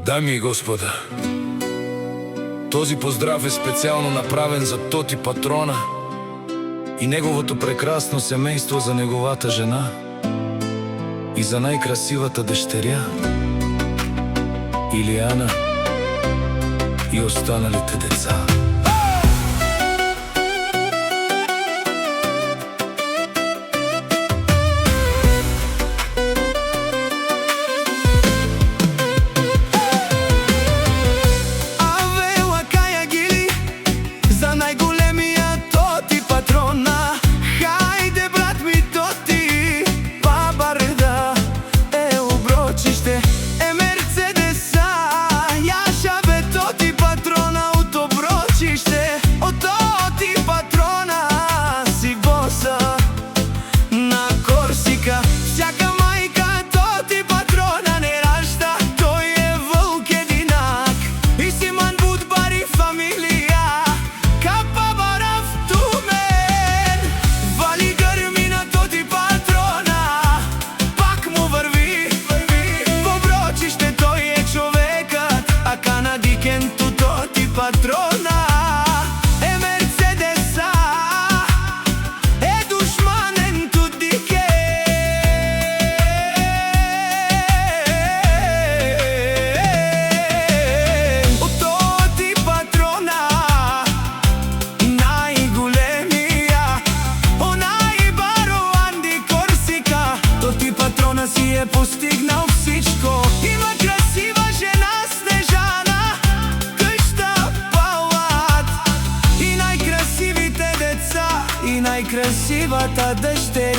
Дами и господа, този поздрав е специално направен за Тоти патрона и неговото прекрасно семейство, за неговата жена и за най-красивата дъщеря Илияна и останалите деца. Patrona e Mercedesa e dușmanen tutti che o Toti patrona najgulemija, ona i barovan di Korsika. Toti patrona si je postignal всичко. Има красива жена Снежана, и най-красивата дъщеря.